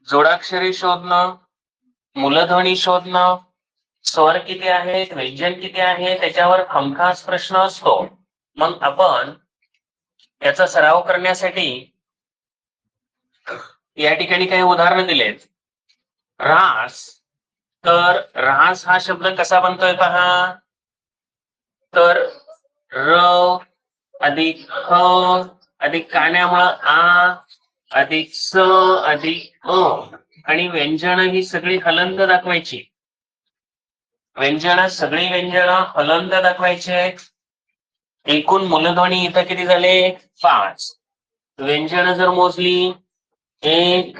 जोडाक्षरे शोधणं, मूलध्वनी शोधणं, स्वर किती आहेत, व्यंजन किती आहे, त्याच्यावर हमखास प्रश्न असतो. मग आपण याचा सराव करण्यासाठी या ठिकाणी काही उदाहरणं दिलेत. रास, तर रास हा शब्द कसा बनतोय पहा. तर र अधिक ह अधिक काण्यामुळं आ अधिक स अधिक अ आणि व्यंजन ही सगळी हलंत दाखवायची. सगळी व्यंजन हलंत दाखवायचे. एकूण मूलध्वनी इथं किती झाले? 5. व्यंजन जर मोजली 1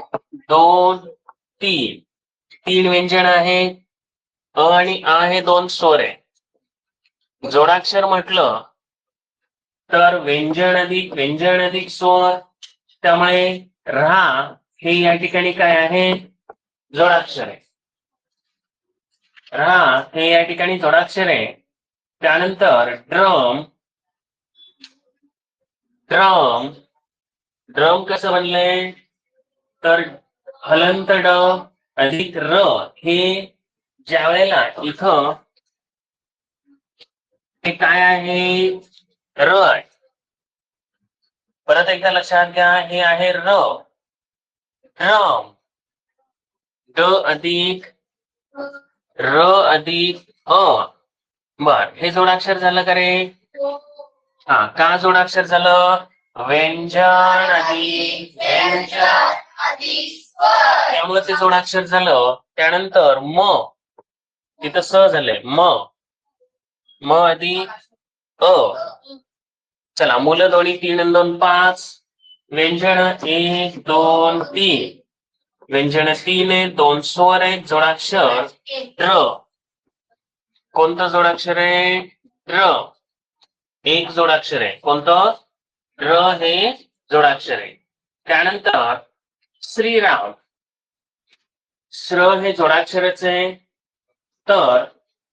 2 3, 3 व्यंजन आहे. अ आणि आ हे 2 स्वर आहे. जोडाक्षर म्हटलं तर व्यंजन अधिक स्वर, त्यामुळे रा हे या ठिकाणी काय आहे? जोडाक्षर आहे. रा हे या ठिकाणी जोडाक्षर आहे. त्यानंतर ड्रम, ड्रम कसं बनलंय? तर हलंत ड अधिक र हे ज्या वेळेला इथं हे काय आहे? र आहे. परत एकदा लक्षात घ्या, हे आहे र. ड्रम, ड अधिक र अधिक अ. बर, हे जोडाक्षर झालं का रे? हा, का जोडाक्षर झालं? व्यंजन अधिक व्यंजन त्यामुळे ते जोडाक्षर झालं. त्यानंतर म, तिथं स झालंय. म अधिक अ. चला, मूलध्वनी 3 आणि 2 5. व्यंजन 1 2 3. व्यंजन 3 आहे, 2 स्वर आहेत. जोडाक्षर ड्र. कोणतं जोडाक्षर आहे? ड्र. एक जोडाक्षर आहे. कोणतं? ड्र हे जोडाक्षर आहे. त्यानंतर श्रीराम, श्र हे जोडाक्षरच आहे. तर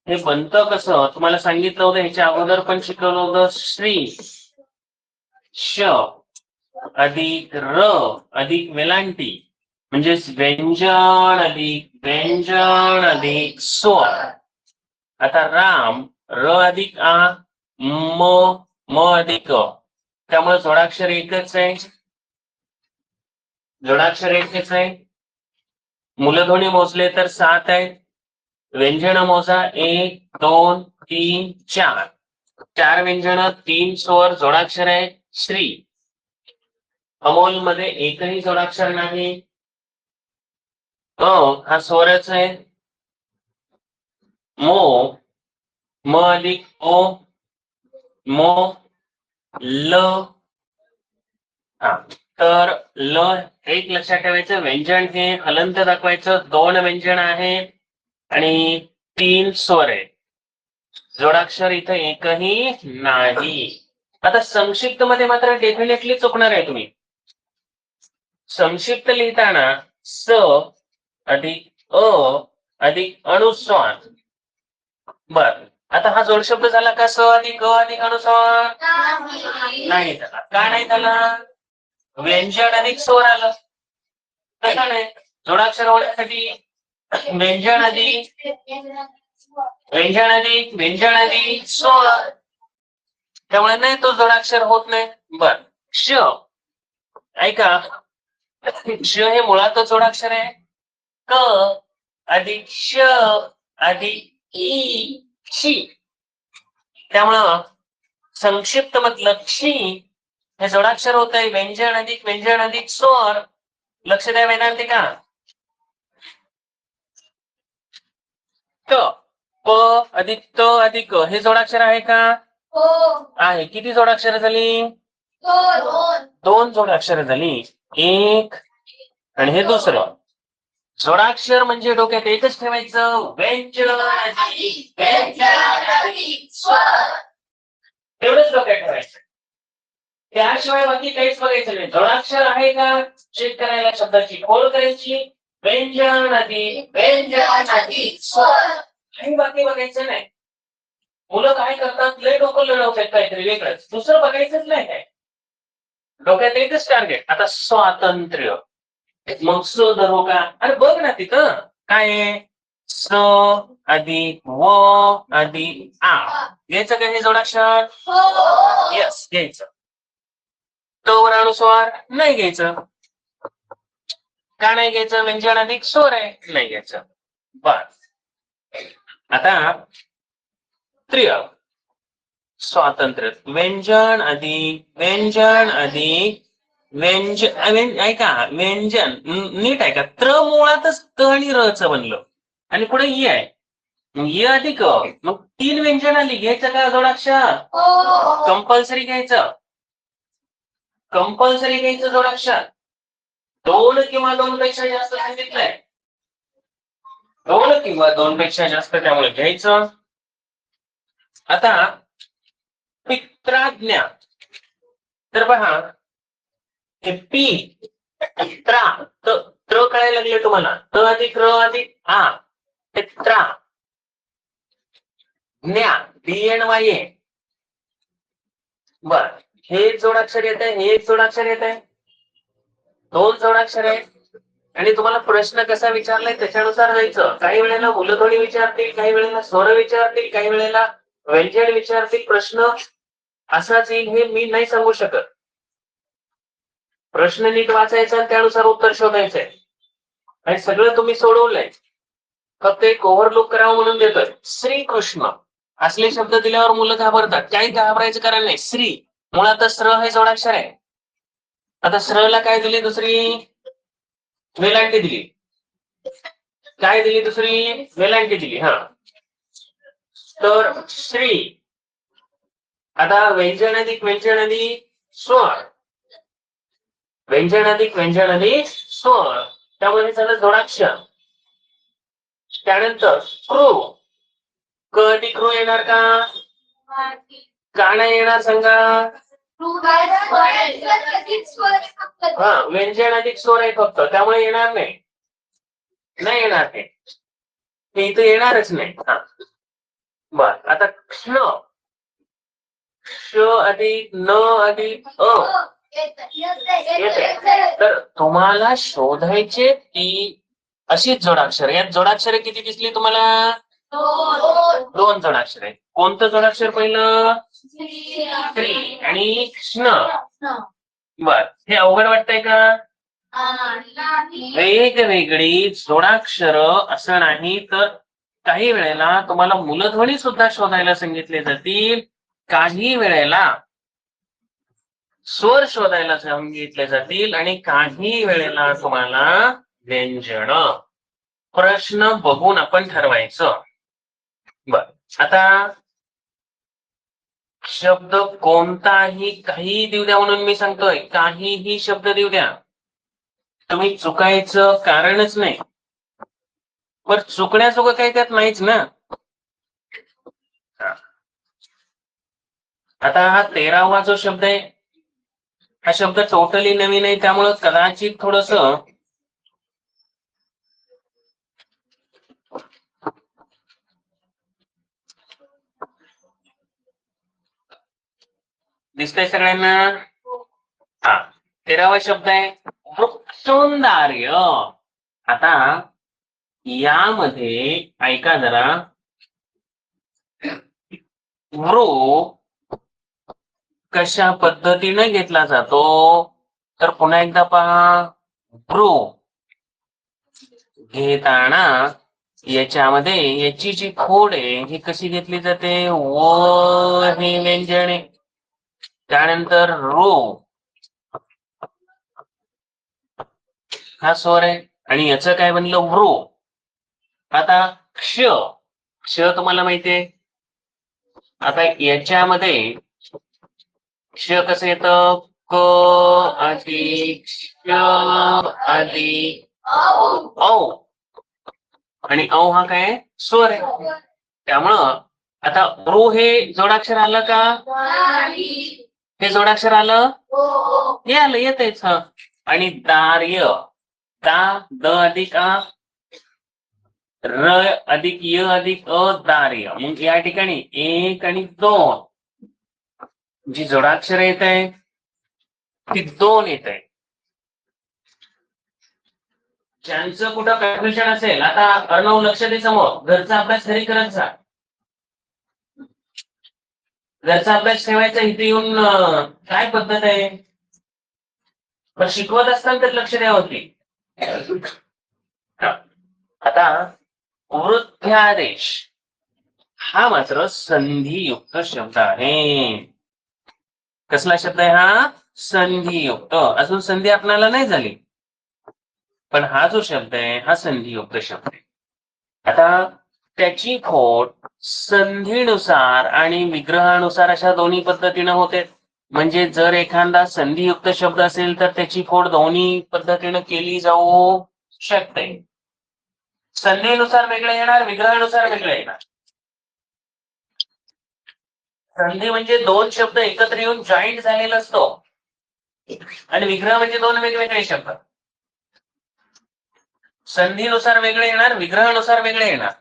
हे बनतं कसं तुम्हाला सांगितलं होतं, ह्याच्या अगोदर पण शिकवलं होतं. श्री, श अधिक र अधिक वेलांटी म्हणजे व्यंजन अधिक स्वर. आता राम, र अधिक आ, म अधिक अ. त्यामुळे जोडाक्षर एकच आहे. मूलध्वनी मोजले तर 7 आहे. व्यंजन मोजा 1 2 3 4. 4 व्यंजन, 3 स्वर, जोडाक्षर आहे श्री. अमोल मध्ये एकही जोडाक्षर नाही. अ हा स्वरच आहे. म अधिक ओ, ल. हा, तर ल एक लक्षात ठेवायचं. व्यंजन हे हलंत दाखवायचं. 2 व्यंजन आहे आणि 3 स्वर आहे. जोडाक्षर इथं एकही नाही. आता संक्षिप्त मध्ये मात्र डेफिनेटली चुकणार आहे तुम्ही. संक्षिप्त लिहिताना स अधिक अ अधिक अनुस्वार. बर, आता हा जोडशब्द झाला का? स अधिक अ अधिक अनुस्वार नाही झाला. का नाही झाला? व्यंजन अधिक स्वर आलं. तसं नाही, जोडाक्षर होण्यासाठी व्यंजन अधिक स्वर, त्यामुळे नाही तो जोडाक्षर होत नाही. बर, श ऐका, श हे मुळातच जोडाक्षर आहे. क अधिक श अधिक ई, शी. त्यामुळं संक्षिप्त मतलब शी हे जोडाक्षर होत आहे. व्यंजन अधिक स्वर. लक्ष द्या वेदांतिका. क, प अधिक त अधिक हे जोडाक्षर आहे का? आहे. किती जोडाक्षर झाली? 2 जोडाक्षर झाली. एक आणि हे दुसरं. जोडाक्षर म्हणजे डोक्यात एकच ठेवायचं, व्यंजन एवढंच डोक्यात ठेवायचं. त्याशिवाय बाकी काहीच बघायचं नाही. जोडाक्षर आहे का चेक करायला शब्दाची खोड करायची. व्यंजन अधिक स्वर, काही बाकी बघायचं नाही. मुलं काय करतात? लय डोकं लढवतात काहीतरी वेगळंच, दुसरं बघायचंच नाही. काय डोक्यात एकच टार्गेट, आता स्वातंत्र्य. मग स धरू का? अरे बघ ना तिथं काय आहे, स अधिक व अधिक आ. घ्यायचं का हे जोडाक्षर? यस घ्यायचं. ट वर अनुस्वार नाही घ्यायचं. का नाही घ्यायचं? व्यंजन अधिक स्वर आहे, नाही घ्यायचं. बस. आता त्रिय स्वातंत्र्य. व्यंजन अधिक ऐका, व्यंजन नीट ऐका. मुळातच त आणि र च बनलं आणि पुढे इ आहे. य अधिक मग 3 व्यंजन आली. घ्यायचं का जोडाक्षर? कंपल्सरी घ्यायचं. जोडाक्षर. 2 किंवा 2 पेक्षा जास्त सांगितलंय. 2 किंवा 2 पेक्षा जास्त, त्यामुळे घ्यायचं. आता पित्राज्ञा. तर पहा, हे पी त्रा त्र कळायला लागले तुम्हाला. त अधिक र अधिक आ पित्रा ज्ञा DNY. बर, हे जोडाक्षर येत आहे, हे जोडाक्षर येत आहे. 2 जोडाक्षर आहे आणि तुम्हाला प्रश्न कसा विचारलाय त्याच्यानुसार जायचं. काही वेळेला मूलध्वनी विचारतील, काही वेळेला स्वर विचारतील, काही वेळेला व्यंजन विचारतील. प्रश्न असाच येईल हे मी नाही सांगू शकत. प्रश्न नीट वाचायचा आणि त्यानुसार उत्तर शोधायचंय. आणि सगळं तुम्ही सोडवलंय, फक्त एक ओव्हरलुक करावं म्हणून देतोय. श्रीकृष्ण असले शब्द दिल्यावर मुलं घाबरतात. काही घाबरायचं कारण नाही. श्री मुळातच स्र हे जोडाक्षर आहे. आता स्रला काय दिली? दुसरी वेलांटी दिली. काय दिली? दुसरी वेलांटी दिली. हा, तर श्री. आता व्यंजन अधिक स्वर. व्यंजन अधिक स्वर, त्यामुळे हे झालं जोडाक्षर. त्यानंतर क्रू. क अधिक क्रू येणार का? का नाही येणार सांगा? हा, व्यंजन अधिक स्वर आहे फक्त, त्यामुळे येणार नाही. नाही येणार ते इथं येणारच नाही. हा, बर. आता क्ष. क्ष अधिक न अधिक अ येते. तर तुम्हाला शोधायचे ती अशीच जोडाक्षर. यात जोडाक्षरे किती दिसली तुम्हाला? 2 जोडाक्षर आहेत. कोणतं जोडाक्षर पहिलं? श्री आणि कृष्ण. बर, हे अवघड वाटतंय का? वेगवेगळी जोडाक्षर असं नाही, तर काही वेळेला तुम्हाला मूलध्वनी सुद्धा शोधायला सांगितले जातील. काही वेळेला स्वर शोधायला सांगितले जातील आणि काही वेळेला तुम्हाला व्यंजन. प्रश्न बघून आपण ठरवायचं. बर, आता शब्द कोणताही काही देऊ द्या म्हणून मी सांगतोय. काहीही शब्द देऊ द्या, तुम्ही चुकायचं कारणच नाही. पण चुकण्याचुकं काही त्यात नाहीच ना. आता हा 13वा जो शब्द आहे, हा शब्द टोटली नवीन आहे, त्यामुळं कदाचित थोडस दिसतंय सगळ्यांना? हा, 13वा शब्द आहे वृक्षौंदार्य. आता यामध्ये ऐका जरा. वृ कशा पद्धतीने घेतला जातो? तर पुन्हा एकदा पहा. वृ घेताना याच्यामध्ये याची जी खोड आहे ही कशी घेतली जाते? व हे व्यंजन आहे. त्यानंतर रो हा स्वर आहे आणि याचं काय बनलं? वृ. आता क्ष. क्ष तुम्हाला माहितीये. आता याच्यामध्ये क्ष कसं येतं? क अधिक क्ष अधिक औ. आणि औ हा काय? स्वर आहे. त्यामुळं आता रू हे जोडाक्षर आलं का? हे जोडाक्षर आलं? हे आलं, येतेच. आणि दार्य. दा द अधिक आ र अधिक य अधिक अ दार्य. मग या ठिकाणी 1 आणि 2 जी जोडाक्षर येत आहे ती 2 येत आहे. ज्यांचं कुठं कन्फ्युजन असेल, आता अर्णव लक्ष दे, समोर घरचा अभ्यास घरी करत जा. घरचा अभ्यास ठेवायचा, इथे येऊन काय पद्धत आहे, पण शिकवत असताना तर लक्ष द्यावं. आता वृद्ध्यादेश हा मात्र संधियुक्त शब्द आहे. कसला शब्द आहे हा? संधियुक्त. अजून संधी आपल्याला नाही झाली, पण हा जो शब्द आहे हा संधियुक्त शब्द आहे. आता त्याची फोड संधीनुसार आणि विग्रहानुसार अशा दोन्ही पद्धतीने होते. म्हणजे जर एखादा संधियुक्त शब्द असेल तर त्याची फोड दोन्ही पद्धतीने केली जाऊ शकते. संधीनुसार वेगळे येणार, विग्रहानुसार वेगळे येणार. संधी म्हणजे दोन शब्द एकत्र येऊन जॉईंट झालेला असतो, आणि विग्रह म्हणजे दोन वेगवेगळे शब्द. संधीनुसार वेगळे येणार, विग्रहानुसार वेगळे येणार.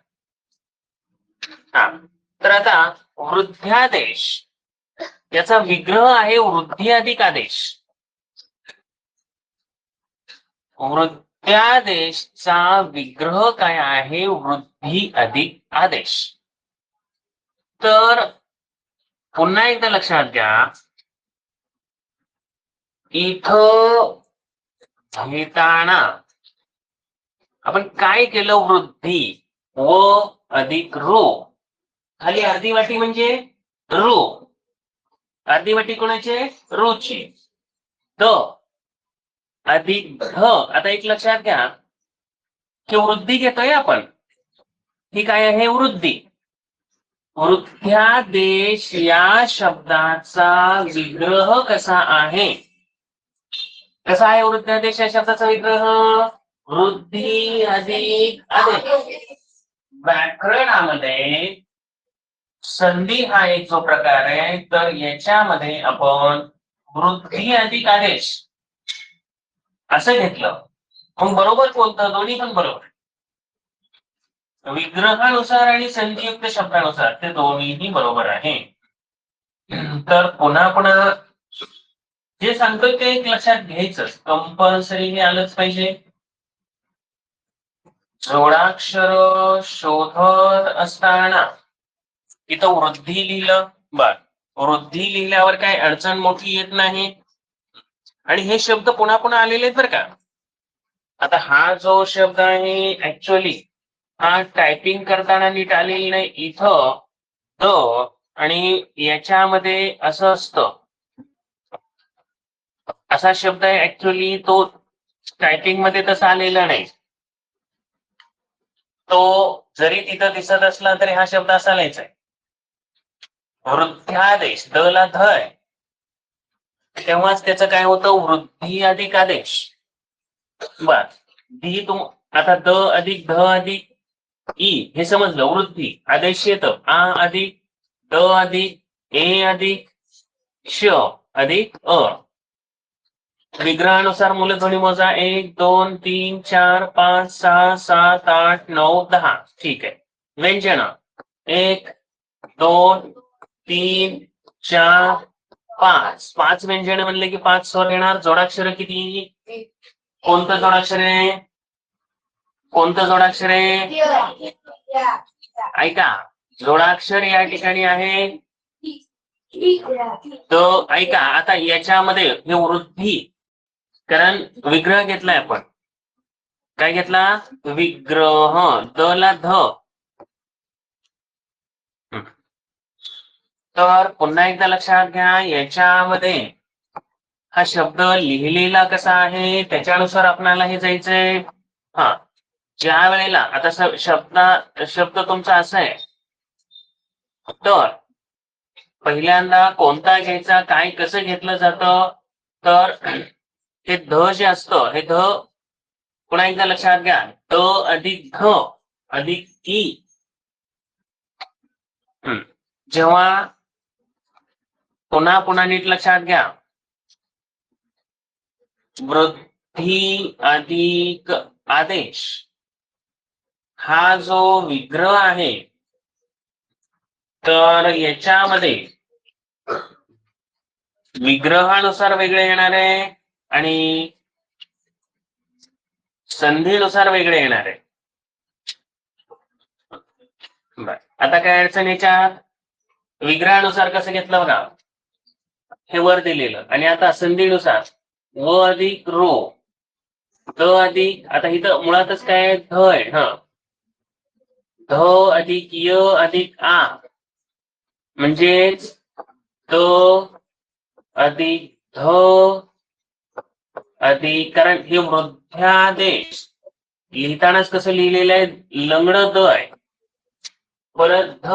हा, तर आता वृद्ध्यादेश याचा विग्रह आहे वृद्धी अधिक आदेश. वृद्ध्यादेशचा विग्रह काय आहे? वृद्धी अधिक आदेश. तर पुन्हा एकदा लक्षात घ्या, इथं घेताना आपण काय केलं? वृद्धी व अधिक रू, खाली अर्धी वाटी म्हणजे रू, अर्धी वाटी कोणाचे? रूची. द अधिक ध. आता एक लक्षात घ्या की वृद्धी घेतोय आपण, ही काय आहे? वृद्धी. वृद्ध्यादेश या शब्दाचा विग्रह कसा आहे? कसा आहे वृद्ध्यादेश या शब्दाचा विग्रह? वृद्धी अधिक आदेश. व्याकरणामध्ये संधी हा एक जो प्रकार आहे, तर याच्यामध्ये आपण वृद्धी अधिक आदेश असं घेतलं, मग बरोबर कोणतं? दोन्ही पण बरोबर. विग्रहानुसार आणि संधियुक्त शब्दानुसार ते दोन्हीही बरोबर आहे. तर पुन्हा जे सांगतोय ते एक लक्षात घ्यायचं, कंपल्सरी हे आलंच पाहिजे. जोडाक्षर शोधत असताना इथं वृद्धी लिहिलं, बर, वृद्धी लिहिल्यावर काय अडचण मोठी येत नाही, आणि हे शब्द पुन्हा आलेले आहेत बरं का. आता हा जो शब्द आहे ऍक्च्युअली हा टायपिंग करताना नीट आलेली नाही. इथं द आणि याच्यामध्ये असं असतं, असा शब्द आहे ऍक्च्युअली, तो टायपिंग मध्ये तसा आलेला नाही. तो जरी तिथं दिसत असला तरी हा शब्द असा लिहायचा आहे. वृद्ध्यादेश, द ला ध आहे, तेव्हाच त्याचं काय होतं? वृद्धी अधिक आदेश. बर, धी तुम आता द अधिक ध अधिक ई हे समजलं. वृद्धी आदेश येतं आ अधिक द अधिक ए अधिक श अधिक अ. विग्रहानुसार मूलध्वनी मोजा, 1 2 3 4 5 6 7 8 9 10. ठीक आहे. व्यंजन 1 2 3 4 5. 5 व्यंजन म्हणले की 5 स्वर येणार. जोडाक्षर किती? कोणतं जोडाक्षर आहे? कोणतं जोडाक्षर आहे? ऐका, जोडाक्षर या ठिकाणी आहे. तर ऐका, आता याच्यामध्ये हे वृद्धी, कारण विग्रह घेतलाय आपण. काय घेतला? विग्रह. द ला ध. तर पुन्हा एकदा लक्षात घ्या, याच्यामध्ये हा शब्द लिहिलेला कसा आहे त्याच्यानुसार आपल्याला हे जायचंय. हा, ज्या वेळेला आता शब्द तुमचा असा आहे, तर पहिल्यांदा कोणता घ्यायचा, काय कसं घेतलं जातं, तर हे ध जे असतं, हे ध पुन्हा एकदा लक्षात घ्या, द अधिक ध अधिक ई. जेव्हा पुन्हा नीट लक्षात घ्या, वृद्धी अधिक आदेश हा जो विग्रह आहे, तर याच्यामध्ये विग्रहानुसार वेगळे येणार आहे आणि संधीनुसार वेगळे येणार आहे. बर, आता काय अडचण याच्यात? विग्रहानुसार कसं घेतलं बघा, हे वर दिलेलं, आणि आता संधीनुसार व अधिक रो, ध अधिक, आता इथं मुळातच काय ध आहे, ध अधिक य अधिक आ, म्हणजेच ध अधिक ध अधिक, कारण हे वृद्ध्यादेश लिहितानाच कसं लिहिलेलं आहे, लंगड द आहे, परत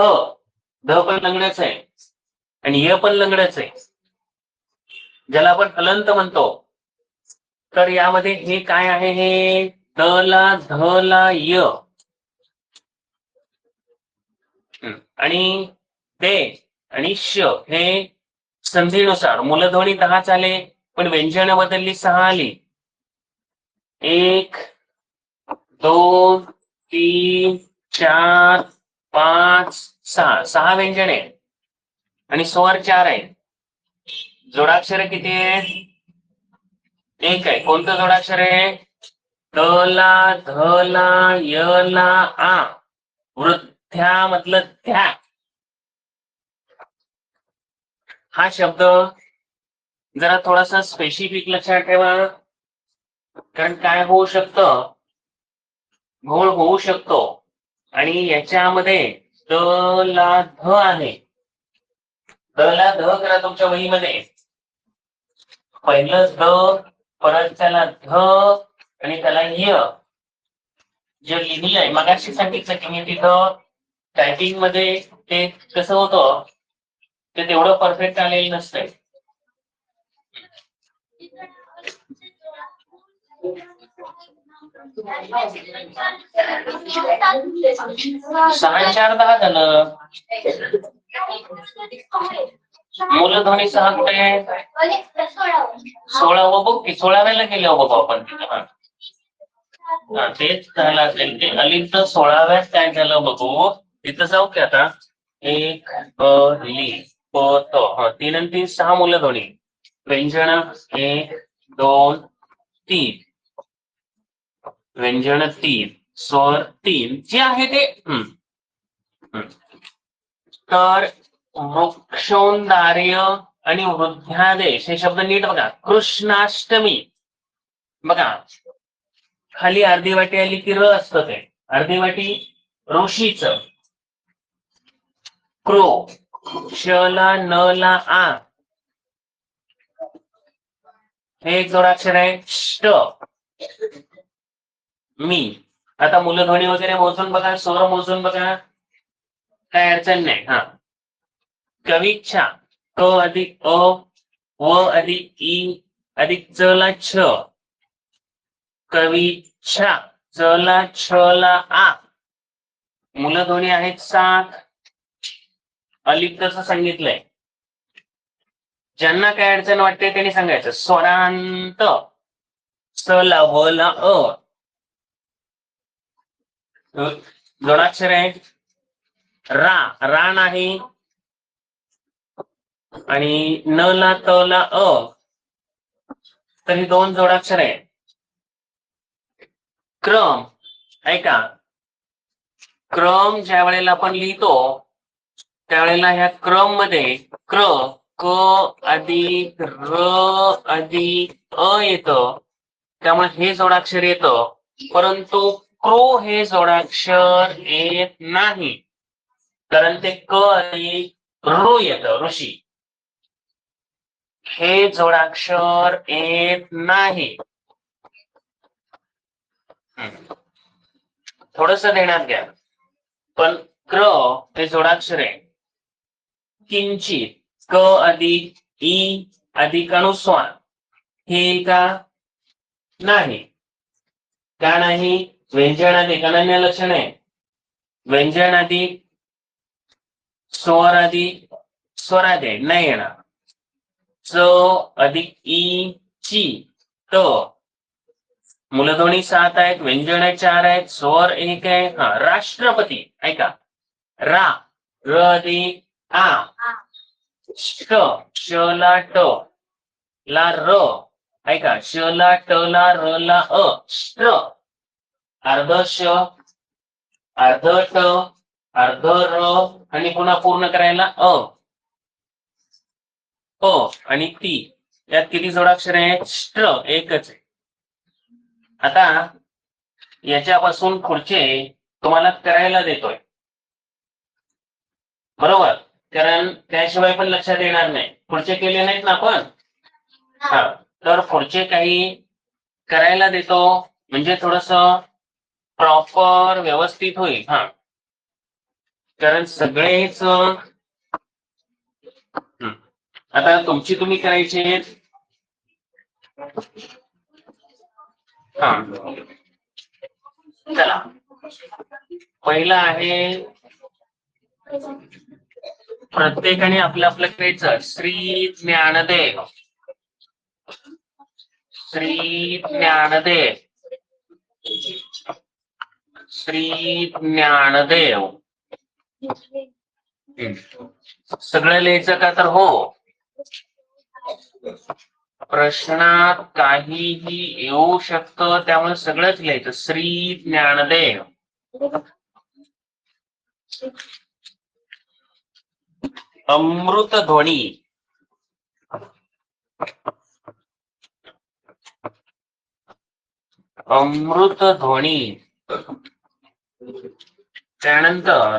ध पण लंगडच आहे आणि य पण लंगडच आहे, ज्याला आपण हलंत म्हणतो. तर यामध्ये हे काय आहे, हे द ला ध ला य, आणि ते आणि श हे संधीनुसार मूलध्वनी 10 आले, पण व्यंजन बदलली 6 आली. 1 2 3 4 5 6 व्यंजने आणि स्वर 4 आहे. जोडाक्षर किती आहे? 1 आहे. कोणतं जोडाक्षर आहे? द ला ध ला य ला आ, वृद्ध्या मधलं त्या. हा शब्द जरा थोडासा स्पेसिफिक लक्षात ठेवा, कारण काय होऊ शकतं, घोळ होऊ शकतो. आणि याच्यामध्ये द ला ध आहे, द ला ध करा तुमच्या वहीमध्ये, पहिलं द, परत त्याला ध आणि त्याला य. जे लिहिलंय मगाशी सांगितलं की मी तिथं टायपिंग मध्ये ते कसं होतं, ते तेवढं परफेक्ट आलेलं नसतंय. सहा 4 10 झालं. मूलध्वनी 6 कुठे आहे? 16 बघू की 16व्याला गेलो बघू आपण तिथं. तेच झालं असेल, ते अलिप्त 16व्यात काय झालं बघू, तिथं जाऊ की आता. 1 ली प त, 3 आणि 3 6 मूलध्वनी. व्यंजन 1 2 3, व्यंजन 3, स्वर 3 जे आहे ते. तर वृक्षौंदार्य आणि वृद्ध्यादेश हे शब्द नीट बघा. कृष्णाष्टमी बघा, खाली अर्धी वाटी आली की र असतं, ते अर्धी वाटी ऋषीच. क्रो, श ला न ला आ, हे एक जोडाक्षर आहे. ष्ट, मी. आता मूलध्वनी वगैरे मोजून बघा, स्वर मोजून बघा, काय अडचण नाही. कविच्छा, क अधिक अ, व अधिक ई अधिक च ला छ, कविच्छा, च ला छ ला आ. मूलध्वनी आहेत 7. अलिप्तच सांगितलंय. ज्यांना काय अडचण वाटते त्यांनी सांगायचं. स्वरांत, स ला व ला अ, जोडाक्षर आहे. रा, रा नाही, आणि न ला त ला अ, तर ही 2 जोडाक्षर आहे. क्रम, ऐका, क्रम ज्या वेळेला आपण लिहितो त्यावेळेला ह्या क्रम मध्ये क्र, क अधिक र अधिक अ येतं, त्यामुळे हे जोडाक्षर येतं. परंतु क्रो हे जोडाक्षर येत नाही, कारण ते क अधिक ऋ येतं, ऋषी. हे जोडाक्षर येत नाही. थोडस ध्यानात घ्या. पण क्र हे जोडाक्षर आहे. किंचित, क अधिक ई अधिक अनुस्वार, हे का नाही? का नाही? व्यंजन अधिक अनन्य लक्षण आहे. व्यंजन अधिक स्वर अधिक स्वरादे नाही येणार. च अधिक ई ची, त. मूलध्वनी 7 आहेत, व्यंजन 4 आहेत, स्वर 1 आहे. राष्ट्रपती, ऐका, रा, र अधिक आ, श, श ला ट ला र, ऐका, श ला ट ला र ला अ, ष्ट्र. अर्ध श, अर्ध ट, अर्ध र आणि पुन्हा पूर्ण करायला अ, प आणि ती. यात किती जोडाक्षर आहे? ष्ट एकच आहे. आता याच्यापासून पुढचे तुम्हाला करायला देतोय, बरोबर? कारण त्याशिवाय पण लक्षात येणार नाही. पुढचे केले नाहीत ना आपण. हा, तर पुढचे काही करायला देतो म्हणजे थोडस प्रॉपर व्यवस्थित होईल. हा, कारण सगळेच आता तुमची तुम्ही करायचे. हा, चला, पहिला आहे प्रत्येकाने आपलं आपलं करायचं. श्री ज्ञानदेव, श्री ज्ञानदेव, श्री ज्ञानदेव. सगळं लिहायचं का? तर हो. प्रश्नात काहीही येऊ शकतं, त्यामुळे सगळंच लिहायचं. श्री ज्ञानदेव. अमृतध्वनी, अमृतध्वनी. त्यानंतर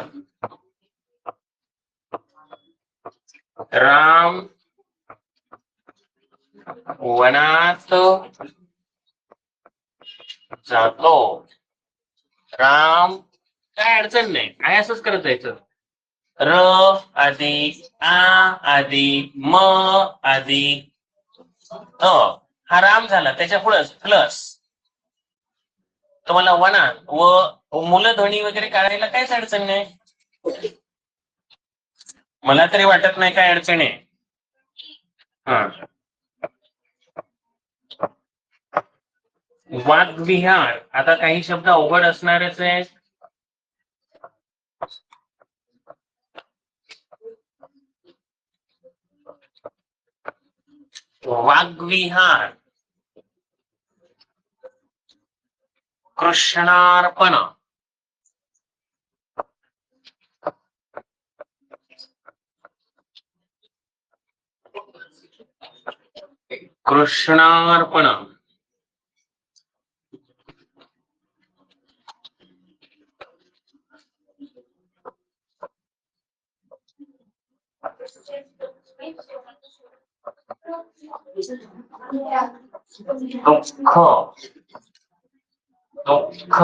राम वनात जातो. राम, काय अडचण नाही, आहे असंच करत जायचं. र आधी, आ आधी, म आधी, अ. हा राम झाला, त्याच्या पुढे प्लस. तुम्हाला वना व मूलध्वनी वगैरे काढायला काहीच अडचण नाही. मला तरी वाटत नाही काय अडचण आहे. हा, वाग्विहार. आता काही शब्द अवघड असणारच आहे. वाग्विहार. कृष्णार्पण, कृष्णार्पण. दुःख, दुःख.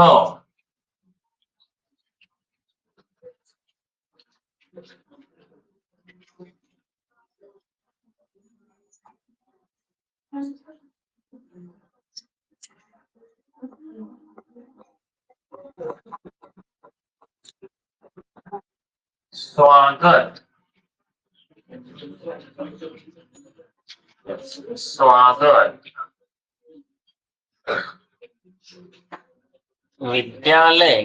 स्वागत, स्वागत. विद्यालय,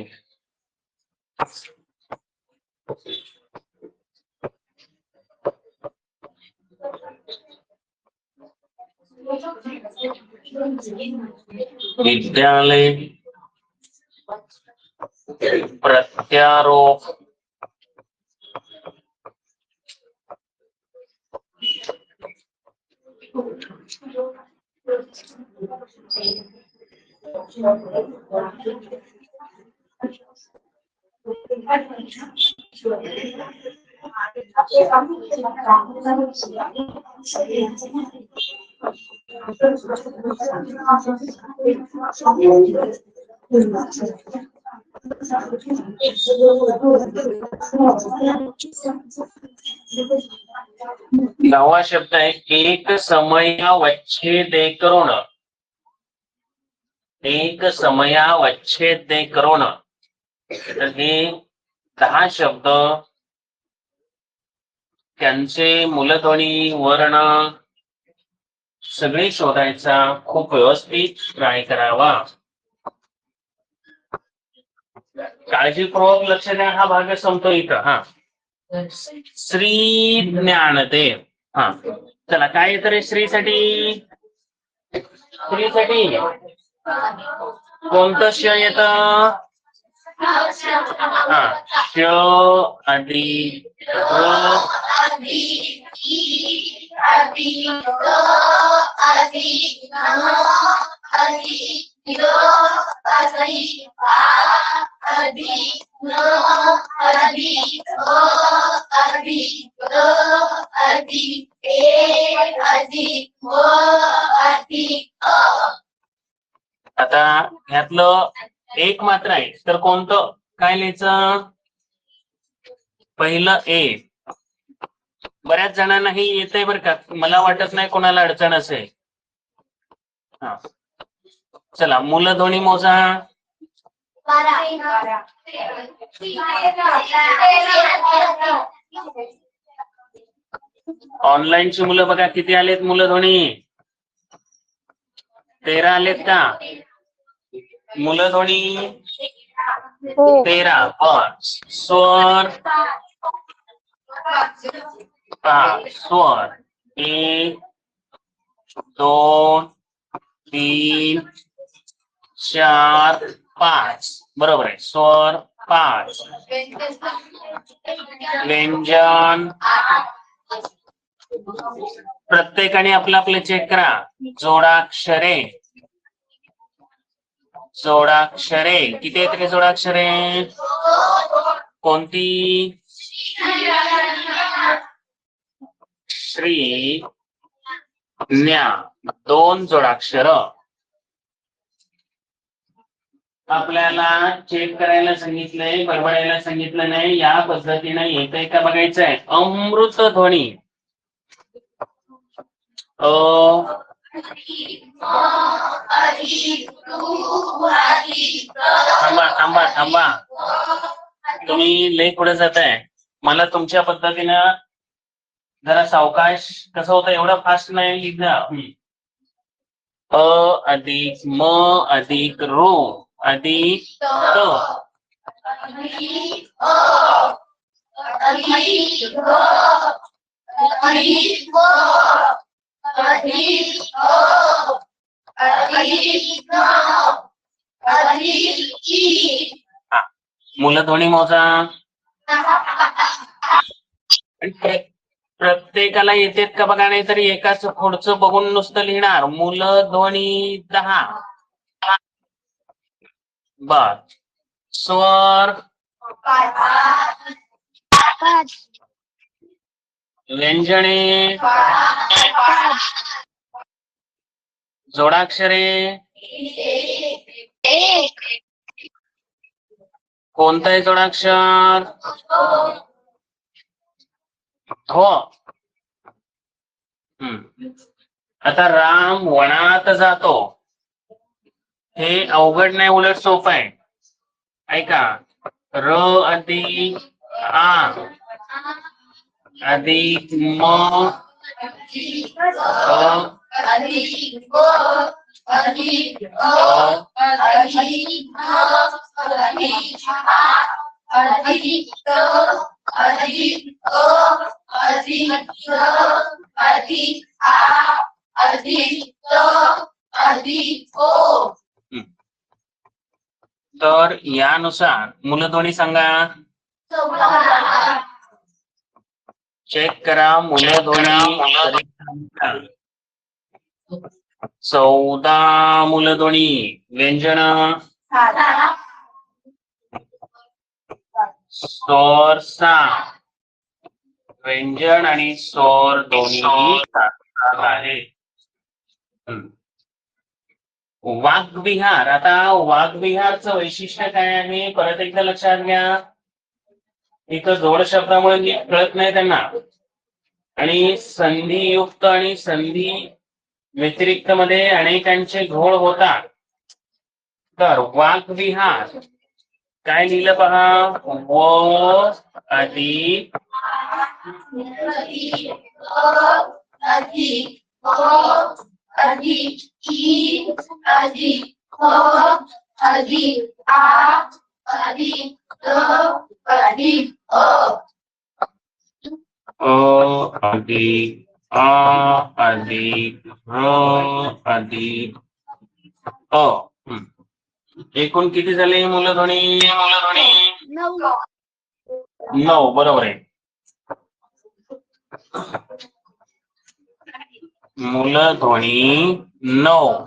विद्यालय. प्रत्यारोप, नवा शब्द आहे एक समयावच्छेदे करुण. एक समयावच्छेदे करुण. तर हे 10 शब्द, त्यांचे मूलध्वनी वर्ण सगळे शोधायचा. खूप व्यवस्थित ट्राय करावा. काळजीपूर्वक लक्ष द्या. हा भाग संपतो इथं. हा, श्री ज्ञानदेव. हा, चला, काय येतं रे श्रीसाठी? श्रीसाठी कोणतं श येत? हा, श अधिक र आता ह्यातलं एक मात्र आहे तर कोणतं? काय लिहायचं? पहिलं ए. बऱ्याच जणांना हे येतंय बरं का, मला वाटत नाही कोणाला अडचण असेल. हा, चला मूलध्वनी मोजा. ऑनलाईनची मुलं बघा किती आलेत मूलध्वनी? 13 आलेत का? मूलध्वनी 13. स्वर स्वर 1 2 3 4 5. बरोबर आहे. स्वर 5. व्यंजन प्रत्येकाने आपलं आपलं चेक करा. जोडाक्षरे किती आहेत रे जोडाक्षरे? कोणती? श्री ज्ञा 2 जोडाक्षर. आपल्याला चेक करायला सांगितलंय, बडबडायला सांगितलं नाही. या पद्धतीने येतंय का बघायचं आहे. अमृतध्वनी थांबा. तुम्ही लय पुढे जाताय. मला तुमच्या पद्धतीनं जरा सावकाश. कसं होतं, एवढं फास्ट नाही लिहिलं. अधिक म अधिक रो अधिक त मूलध्वनी मोजा. प्रत्येकाला येतेत का बघा, नाही तरी एकाच पुढचं बघून नुसतं लिहिणार. मूलध्वनी 10. बर. स्वर व्यंजने जोडाक्षरे कोणतंही जोडाक्षर हो. आता राम वनात जातो. हे अवघड नाही, उलट सोपं आहे. ऐका. र अधिक आ अधिक म तर यानुसार मूलध्वनी सांगा. चेक करा मूलध्वनी. 14 मूलध्वनी. व्यंजन स्वर 6. व्यंजन आणि स्वर दोन्ही आहे. वाग्विहार. आता वाग्विहारचं वैशिष्ट्य काय आहे परत एकदा लक्षात घ्या. इथं जोड शब्दामुळे नीट कळत नाही त्यांना. आणि संधियुक्त आणि संधी व्यतिरिक्त मध्ये अनेकांचे घोळ होतात. तर वाग्विहार काय लिहिलं पहा. व अधिक अधिक आ अधिक र अधिक अ. एकूण किती झाले मूलध्वनी? 9 बरोबर आहे. मूलध्वनी 9.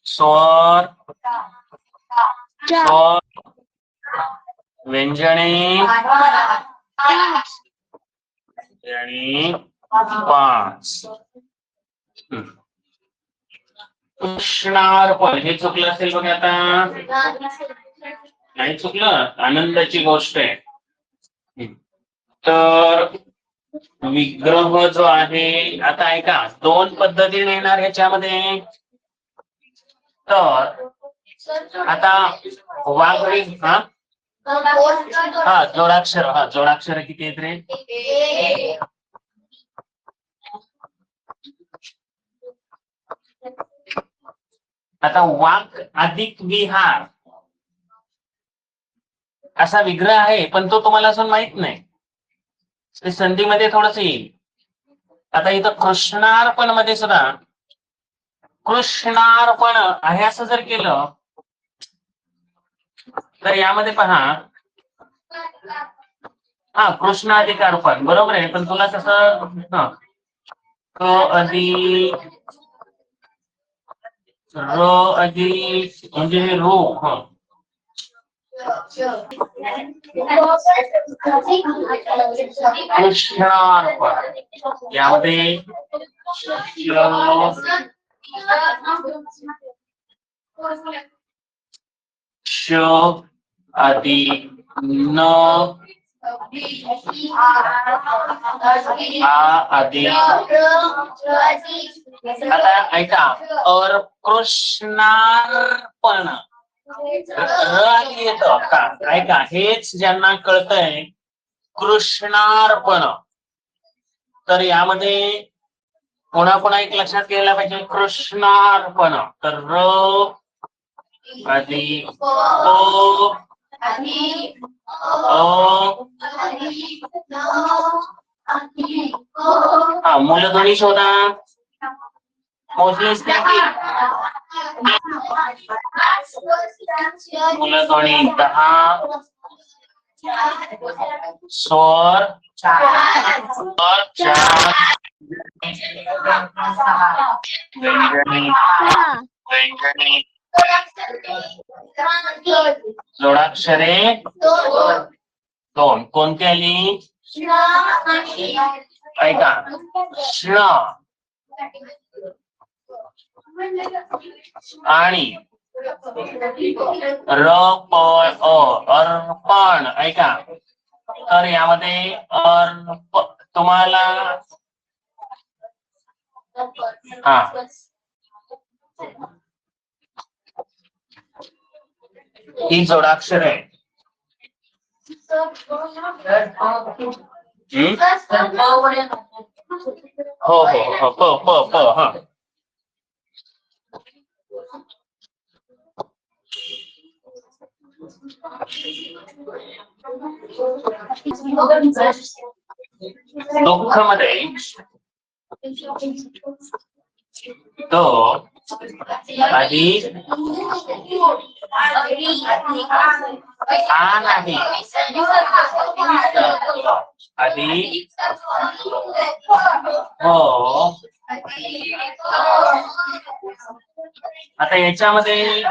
स्वर व्यंजने आणि 5. कृष्णार्पण हे चुकलं असेल बघा. आता नाही चुकलं, आनंदाची गोष्ट आहे. तर विग्रह जो आहे, आता ऐका, 2 पद्धतीने येणार ह्याच्यामध्ये. तर आता वाघ जोडाक्षर किती आहेत रे? आता वाक अधिक विहार असा विग्रह आहे, पण तो तुम्हाला अजून माहित नाही. ते संधीमध्ये थोडस येईल. आता इथं कृष्णार्पण मध्ये सुद्धा कृष्णार्पण आहे असं जर केलं तर यामध्ये पहा, कृष्णाधिकारपण बरोबर आहे, पण तुला कसं क अधिक र अधिक म्हणजे रो कृष्णार्पण यामध्ये श अधिक न अधिक. आता ऐका, कृष्णार्पण येतं का? ऐका, हेच ज्यांना कळतंय कृष्णार्पण, तर यामध्ये पुन्हा एक लक्षात घ्यायला पाहिजे. कृष्णार्पण तर र अधिक मूलध्वनी शोधा. मोजलीस मूलध्वनी 10, स्वर 4, व्यंजनी जोडाक्षरे 2. कोणती आली? ऐका, श आणि र प अर्पण. ऐका, तर यामध्ये तुम्हाला ही जोडाक्षर आहे. हो प दुःख मध्ये तो अधिक नाही अधिक हो. आता याच्यामध्ये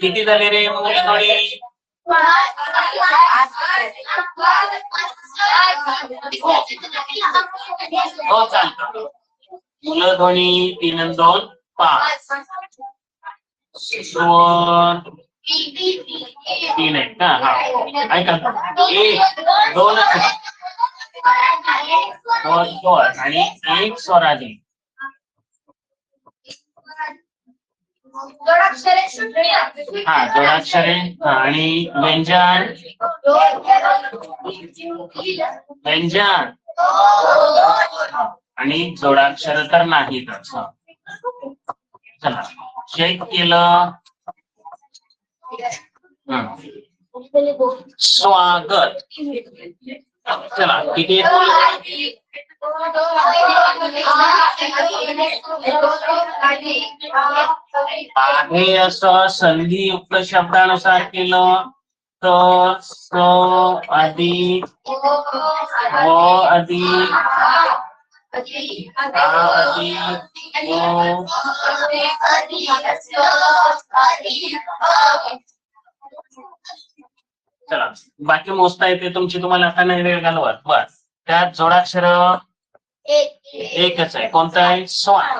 किती झाले रे मूलध्वनी? हो चालतं. मूलध्वनी 3 आणि 2 5. स्वर 3 आहेत का? ऐका, 1 2 स्वर आणि 1 स्वरादी. जोडाक्षरे आणि व्यंजन आणि जोडाक्षर तर नाहीतच. चला चेक केलं. स्वागत. चला किती आहे असं संधियुक्त शब्दानुसार केलं तर स अधिक व अधिक आ अधिक ओ. चला बाकी मोजता येते तुमची, तुम्हाला आता नाही वेळ घालवत. बस त्यात जोडाक्षर एकच आहे. कोणता आहे? स्वान.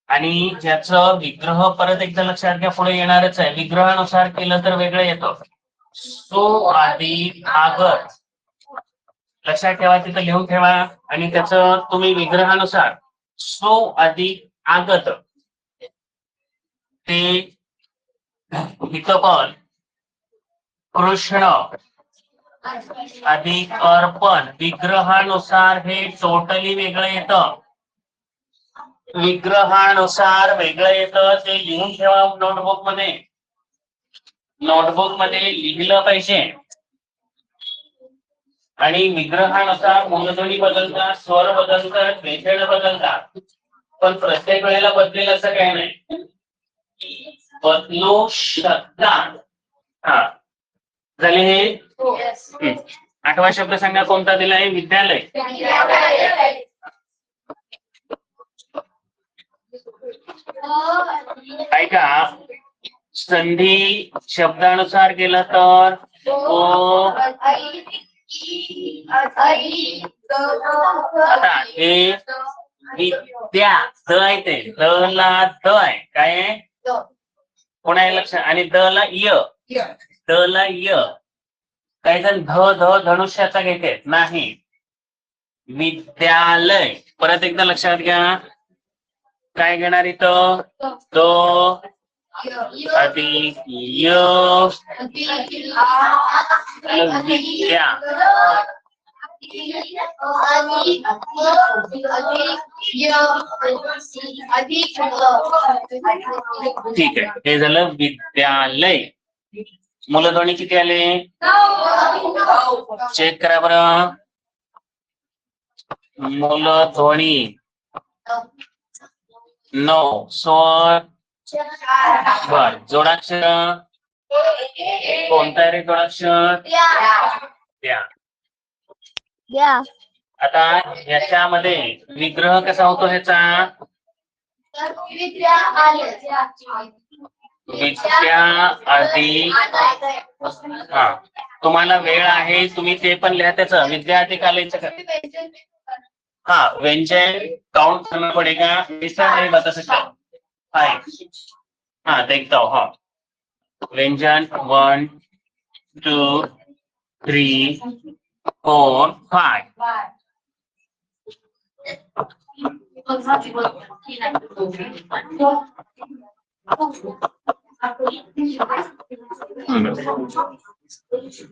आणि ज्याचं विग्रह परत एकदा लक्षात घ्या, पुढे येणारच आहे. विग्रहानुसार केलं तर वेगळं येतं. सो अधिक आगत लक्षात ठेवा, तिथं लिहून ठेवा. आणि त्याचं तुम्ही विग्रहानुसार सो अधिक आगत ते इथं पण कृष्ण अधिक अर्पण विग्रहानुसार हे टोटली वेगळं येतं. विग्रहानुसार वेगळं येतं, ते लिहून ठेवा नोटबुक मध्ये. नोटबुक मध्ये लिहिलं पाहिजे. आणि विग्रहानुसार मूलध्वनी बदलतात, स्वर बदलतात, वेषण बदलतात, पण प्रत्येक वेळेला बदलेल असं काही नाही. बदलू शकतात. हा झाले हे. आठवा शब्द सांगा कोणता दिलाय? विद्यालय. ऐका, संधी शब्दानुसार केलं तर आता हे विद्या द आहे, ते द ला द आहे. काय आहे? कोणा लक्षात? आणि द ला य, द ला य. काही जण ध ध धनुष्याचा घेते, नाही. विद्यालय. परत एकदा लक्षात घ्या, काय घेणार इथं? तो अधिक य विद्या. ठीक आहे, हे झालं विद्यालय. मूलध्वनी किती आले? चेक करा बरं. मूलध्वनी 9. स्वर बर. जोडाक्षर कोणता रे? जोडाक्षर त्या. आता याच्यामध्ये विग्रह कसा होतो ह्याचा? विद्या अधिक. हा, तुम्हाला वेळ आहे, तुम्ही ते पण लिहा. त्याचं विद्या अधिक आलेचं. हाँ, व्यंजन काउंट करना पड़ेगा, ऐसा नहीं बता सकता। हाँ देखता हूँ। हाँ, व्यंजन 1 2 3 4 5।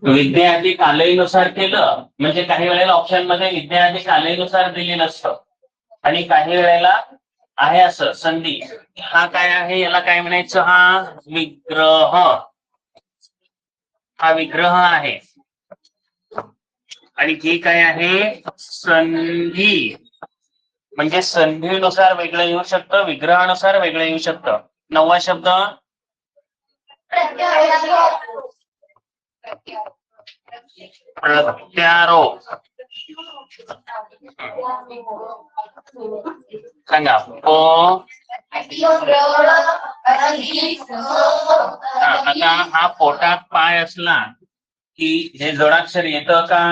विद्यार्थी कालईनुसार केलं म्हणजे काही वेळेला ऑप्शन मध्ये विद्यार्थी कालईनुसार दिले नसतं, आणि काही वेळेला आहे असं संधी. हा काय आहे? याला काय म्हणायचं? हा विग्रह. हा विग्रह आहे. आणि ही काय आहे? संधी. म्हणजे संधीनुसार वेगळं येऊ शकतं, विग्रहानुसार वेगळं येऊ शकतं. 9वा शब्द प्रत्यारोप. सांगा. आता हा पोटात पाय असला की हे जोडाक्षर येतं का?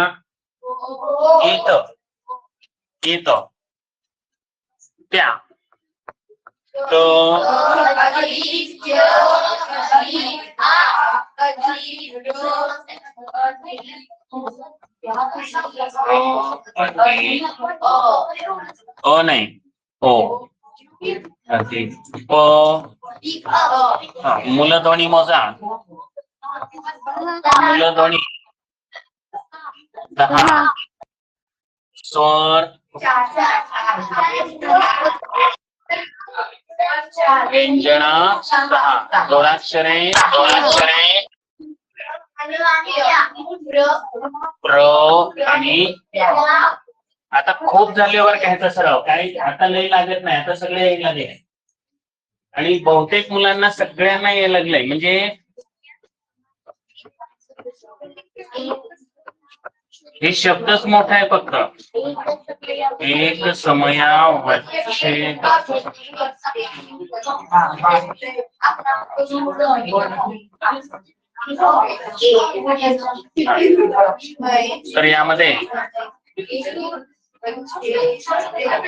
येतं. त्या तो ओ नाही, ओ मूलध्वनी मोजा. मूलध्वनी 10. स्वर व्यंजन 6. जोडाक्षरे प्र आणि आता खूप झाल्यावर घ्यायचा सराव, काही आता लई लागत नाही, आता सगळे यायला लागले आणि बहुतेक मुलांना सगळ्यांना यायला लागलंय. म्हणजे हे शब्दच मोठा आहे फक्त. एक समयावच्छेद तर यामध्ये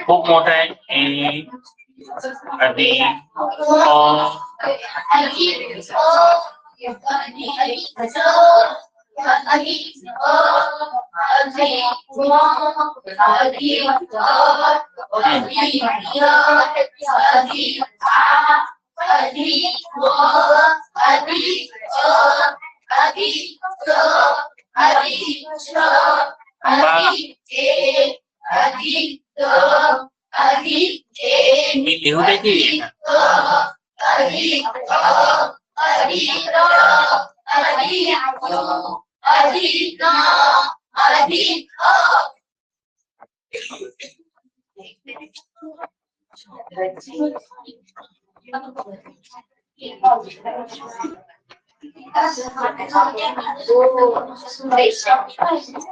खूप मोठा आहे. ए अधिक मी लिहू दे की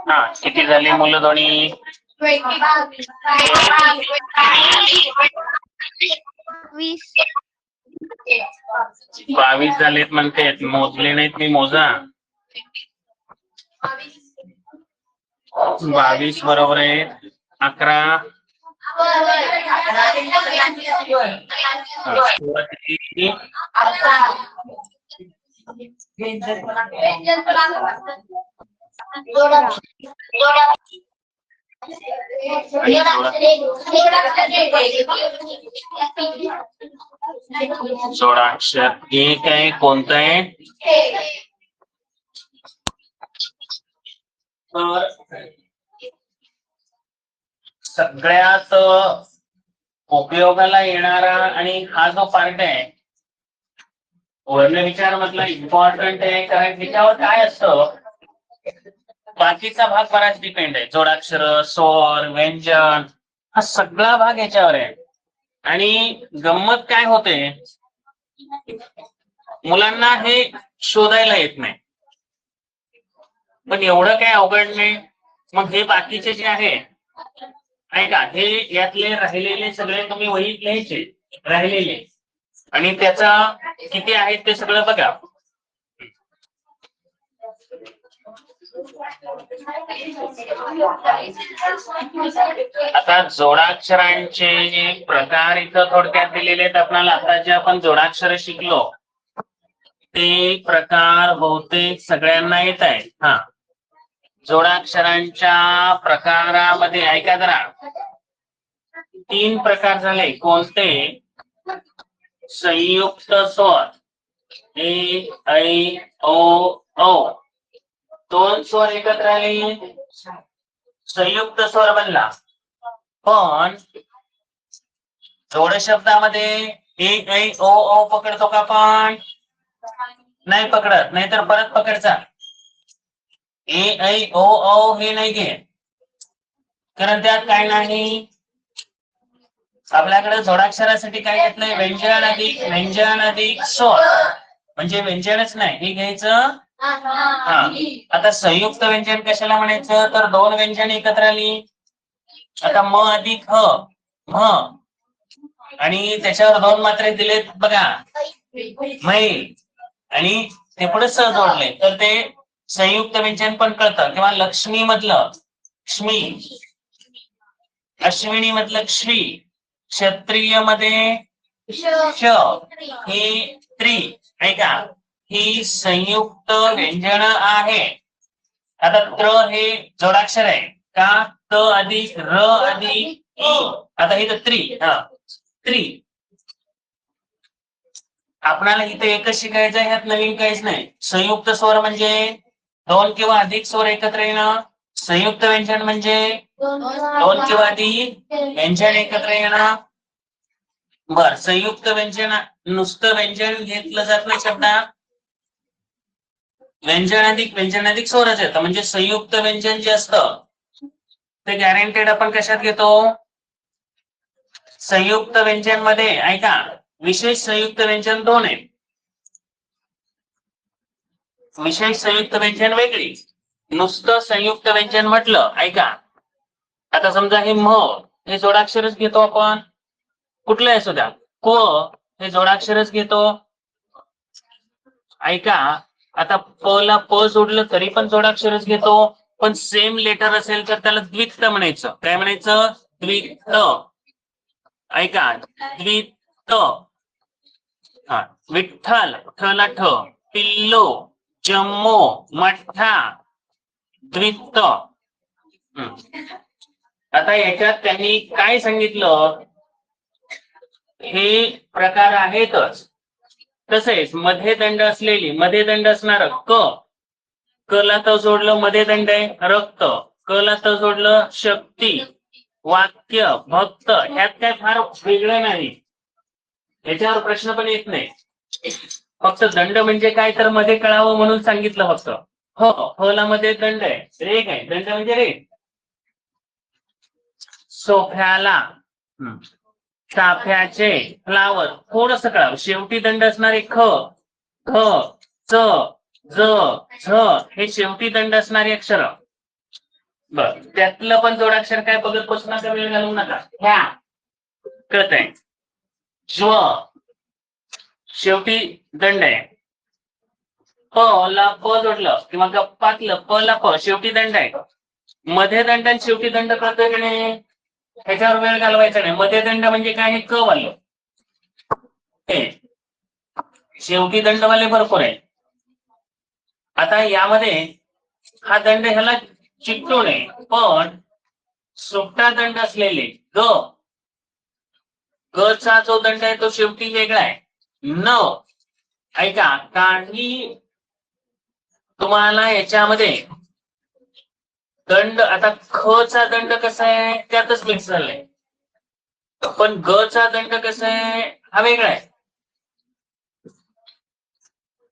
हा किती झाली मुलं दोन्ही? 22 झालेत म्हणते. मोजले नाहीत मी, मोजा. 22 बरोबर आहे. 11 जोडाक्षर एक आहे. कोणतं आहे? तर सगळ्यात उपयोगाला येणारा आणि हा जो पार्ट आहे वर्णविचार मधला इम्पॉर्टंट आहे, कारण त्याच्यावर काय असतं, बाकीचा भाग बराच डिपेंड आहे. जोडाक्षर, स्वर, व्यंजन, हा सगळा भाग याच्यावर आहे. आणि गंमत काय होते, मुलांना हे शोधायला येत नाही, पण एवढं काय अवघड नाही. मग हे बाकीचे जे आहे ऐका, हे यातले राहिलेले सगळे तुम्ही वहीत लिहायचे, राहिलेले, आणि त्याचा किती आहेत ते सगळं बघा. आता जोडाक्षरांचे प्रकार इथं थोडक्यात दिलेले आहेत आपल्याला. आता जे आपण जोडाक्षर शिकलो ते प्रकार बहुतेक सगळ्यांना येत आहेत. हा, जोडाक्षरांच्या प्रकारामध्ये ऐका जरा, 3 प्रकार झाले. कोणते? संयुक्त स्वर ए, ऐ, ओ, औ. 2 स्वर एकत्र आले, संयुक्त स्वर बनला. पण जोड शब्दामध्ये ए, ऐ, ओ, औ पकडतो का आपण? नाही पकडत, नाहीतर परत पकडचा. ए, ऐ, ओ, औ हे नाही घे, कारण त्यात काय नाही. आपल्याकडे जोडाक्षरासाठी काय घेतलंय? व्यंजन अधिक स्वर, म्हणजे व्यंजनच नाही हे घ्यायचं. हा, आता संयुक्त व्यंजन कशाला म्हणायचं, तर 2 व्यंजन एकत्र आली. आता म अधिक ह, म, आणि त्याच्यावर 2 मात्रे दिलेत बघा, मै, आणि ते पुढे स जोडले, तर ते संयुक्त व्यंजन पण कळतं. किंवा लक्ष्मी मधलं क्ष्मी, अश्विनी मधलं क्ष्वी, क्षत्रिय मध्ये श, ही त्रि, ऐका, ही संयुक्त व्यंजन आहे. आता त्र हे जोडाक्षर आहे का? त अधिक र अधिक ई, आता हे तर त्रि, हा त्रि. आपल्याला इथे एकच शिकायचं आहे, ह्यात नवीन काहीच नाही. संयुक्त स्वर म्हणजे 2 किंवा अधिक स्वर एकत्र येणं. संयुक्त व्यंजन म्हणजे 2 किंवा अधिक व्यंजन एकत्र येणं. बर, संयुक्त व्यंजन नुसतं व्यंजन घेतलं जात नाही शब्दात, व्यंजन अधिक स्वरच येतं. म्हणजे संयुक्त व्यंजन जे असतं ते गॅरंटेड आपण कशात घेतो? संयुक्त व्यंजन मध्ये. ऐका, विशेष संयुक्त व्यंजन 2 आहे. विशेष संयुक्त व्यंजन वेगळी, नुसतं संयुक्त व्यंजन म्हटलं. ऐका, आता समजा हे म हे जोडाक्षरच घेतो आपण, कुठलं आहे सुद्धा. क हे जोडाक्षरच घेतो. ऐका, आता प ला प जोडलं तरी पण जोडाक्षरच घेतो, पण सेम लेटर असेल तर त्याला द्वित्त म्हणायचं. काय म्हणायचं? द्वित्त. ऐका, द्वित्त. हा, विठ्ठल, ठ ला ठ, पिल्लो, जम्मो, मठ्ठा, द्वित्त. आता याच्यात त्यांनी काय सांगितलं? हे प्रकार आहेतच. तसेच मध्ये दंड असलेली, मध्ये दंड असणार क, क ला त जोडलं मध्ये दंड आहे रक्त, क ला त जोडलं शक्ती, वाक्य, भक्त. ह्यात काय फार वेगळं नाही, याच्यावर प्रश्न पण येत नाही. फक्त दंड म्हणजे काय तर मध्ये कळावं म्हणून सांगितलं फक्त. हो, हो ला मध्ये दंड आहे, रेग आहे. दंड म्हणजे रेग. सोफ्याला, चाफ्याचे, फ्लावर. थोडस कळावं. शेवटी दंड असणारे ख, ख, च, ज, झ हे शेवटी दंड असणारे अक्षर. बर, त्यातलं पण जोडाक्षर काय बघत बसू नका, वेळ घालवू नका. ह्या कळतंय. ज्व शेवटी दंड आहे. प ला प जोडलं किंवा गप्पातलं प ला प शेवटी दंड आहे. मध्ये दंड आणि शेवटी दंड कळतोय की नाही? ह्याच्यावर वेळ घालवायचा नाही. मध्ये दंड म्हणजे काय? हे क वालं. शेवटी दंडवाले भरपूर आहे. आता यामध्ये हा दंड ह्याला चिकटू नये, पण सुट्टा दंड असलेले ग, ग चा जो दंड आहे तो शेवटी वेगळा आहे. न, ऐका, काही तुम्हाला याच्यामध्ये दंड, आता ख चा दंड कसा आहे त्यातच मिक्स झालाय, पण ग चा दंड कसा आहे हा वेगळा आहे.